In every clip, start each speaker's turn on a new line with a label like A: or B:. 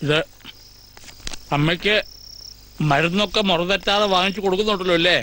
A: ഇത് അമ്മയ്ക്ക് മരുന്നൊക്കെ മുറതെറ്റാതെ വാങ്ങിച്ചു കൊടുക്കുന്നുണ്ടല്ലോ അല്ലേ?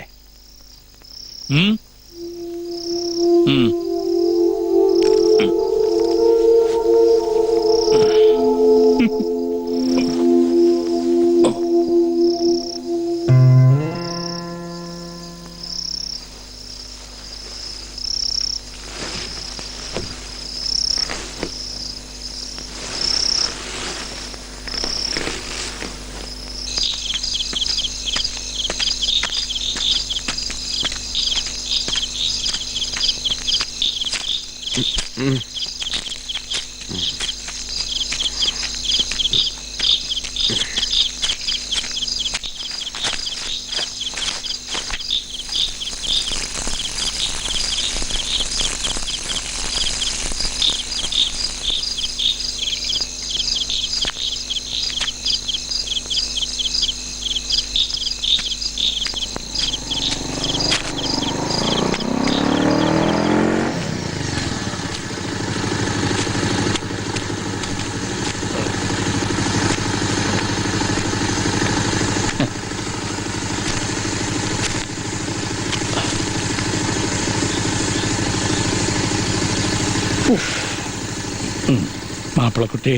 A: മാപ്പിളക്കുട്ടി,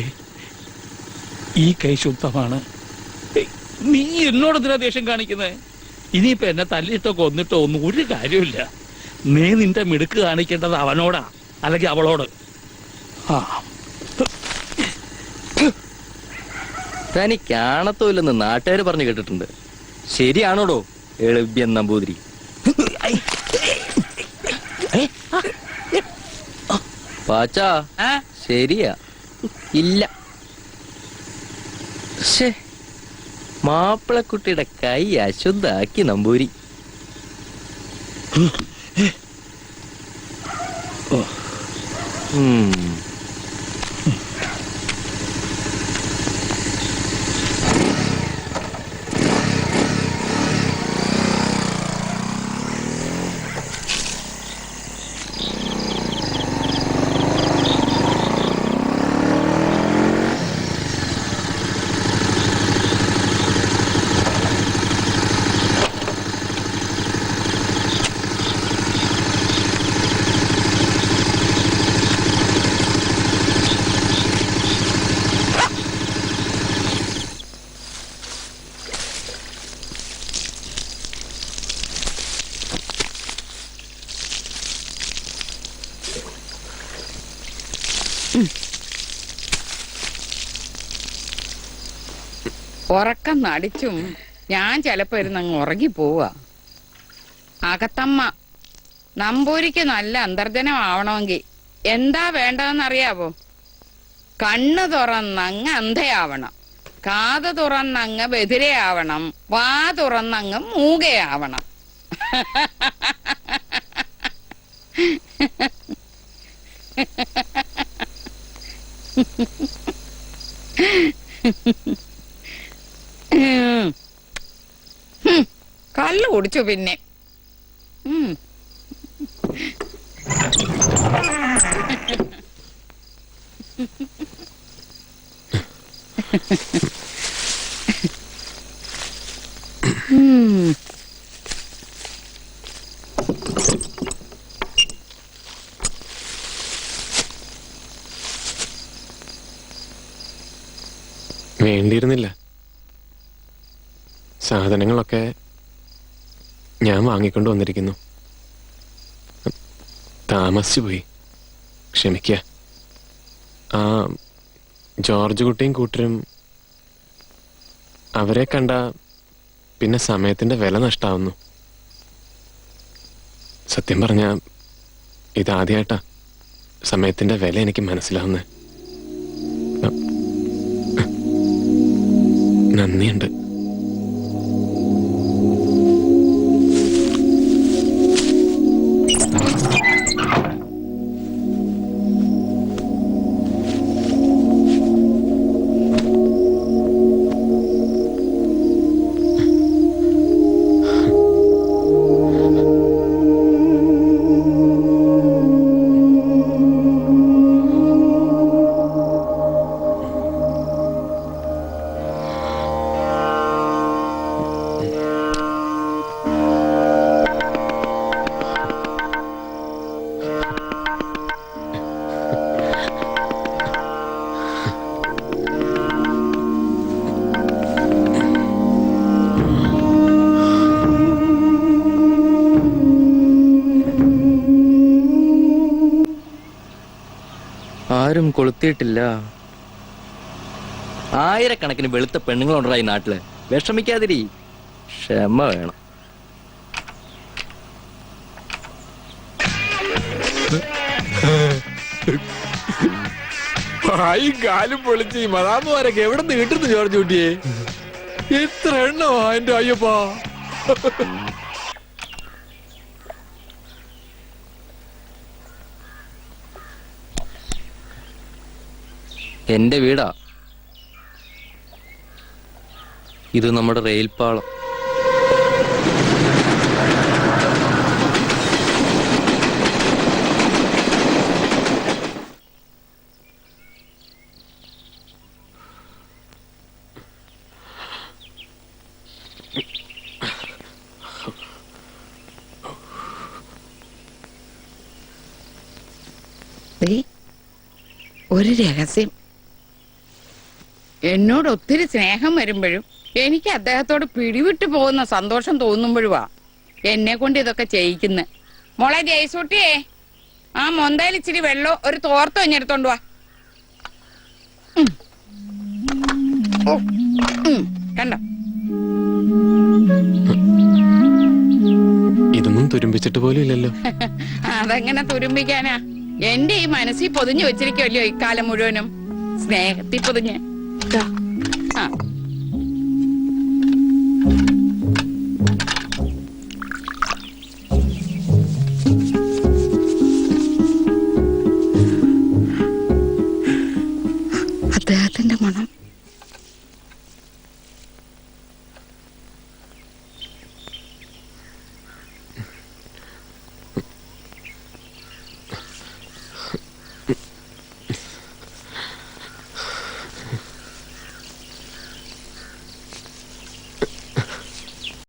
A: ഈ കൈ ശുദ്ധമാണ്. നീ എന്നോട് എന്തിനാ ദേഷ്യം കാണിക്കുന്നത്? ഇനിയിപ്പോ എന്നെ തല്ലിട്ടോ കൊന്നിട്ടോ ഒന്നും ഒരു കാര്യമില്ല. നീ നിന്റെ മിടുക്ക് കാണിക്കേണ്ടത് അവനോടാ, അല്ലെങ്കിൽ അവളോട്.
B: തനിക്കാണത്തോല്ലെന്ന് നാട്ടുകാർ പറഞ്ഞു കേട്ടിട്ടുണ്ട്. ശരിയാണോടോ എളുബ്യൻ നമ്പൂതിരി? പാച്ചാ ശരിയാ ഇല്ല. മാപ്പിളക്കുട്ടിയുടെ കൈ അശുദ്ധാക്കി നമ്പൂരി.
C: ഉറക്കം നടിച്ചും ഞാൻ ചിലപ്പോ ഇരുന്നങ്ങ് ഉറങ്ങി പോവാ. അകത്തമ്മ, നമ്പൂരിക്ക് നല്ല അന്തർജനമാവണമെങ്കിൽ എന്താ വേണ്ടതെന്നറിയാവോ? കണ്ണ് തുറന്നങ്ങ് അന്ധയാവണം, കാത് തുറന്നങ്ങ് ബധിരയാവണം, വാ തുറന്നങ്ങ് മൂകയാവണം. കള്ളു കുടിച്ചു പിന്നെ.
D: വേണ്ടിയിരുന്നില്ല. സാധനങ്ങളൊക്കെ ഞാൻ വാങ്ങിക്കൊണ്ട് വന്നിരിക്കുന്നു. താമസിച്ചു പോയി, ക്ഷമിക്കുക. ആ ജോർജ് കുട്ടിയും കൂട്ടരും, അവരെ കണ്ട പിന്നെ സമയത്തിന്റെ വില നഷ്ടാവുന്നു. സത്യം പറഞ്ഞ ഇതാദ്യമായിട്ടാ സമയത്തിന്റെ വില എനിക്ക് മനസ്സിലാവുന്നത്. നന്ദിയുണ്ട്.
B: ആരും കൊളുത്തിയിട്ടില്ല. ആയിരക്കണക്കിന് വെളുത്ത പെണ്ണുങ്ങളുണ്ടാ ഈ നാട്ടില്. വിഷമിക്കാതിരി, ക്ഷമ വേണം.
E: കാലും പൊളിച്ച് ഈ മതാമ്മമാരൊക്കെ എവിടെ നിന്ന് കിട്ടുന്നു ജോർജ് കുട്ടിയെ? എത്ര എണ്ണമാ എന്റെ അയ്യപ്പാ.
B: എന്റെ വീടാ ഇത്, നമ്മുടെ റെയിൽപാളം.
C: ഒരു രഹസ്യം. എന്നോട് ഒത്തിരി സ്നേഹം വരുമ്പോഴും എനിക്ക് അദ്ദേഹത്തോട് പിടിവിട്ടു പോകുന്ന സന്തോഷം തോന്നുമ്പോഴുവാ എന്നെ കൊണ്ട് ഇതൊക്കെ ചെയ്യിക്കുന്നെ. മോളെ ജയസൂട്ടിയേ, ആ മൊന്തയിൽ ഇച്ചിരി വെള്ളോ ഒരു തോർത്തോ ഇഞ്ഞെടുത്തോണ്ട് വാ. കണ്ടോ,
D: ഇതൊന്നും തുരുമ്പിച്ചിട്ട് പോലും ഇല്ലല്ലോ.
C: അതെങ്ങനെ തുരുമ്പിക്കാനാ? എന്റെ ഈ മനസ്സിൽ പൊതിഞ്ഞു വെച്ചിരിക്കുമല്ലോ ഇക്കാലം മുഴുവനും, സ്നേഹത്തിൽ പൊതിഞ്ഞ്.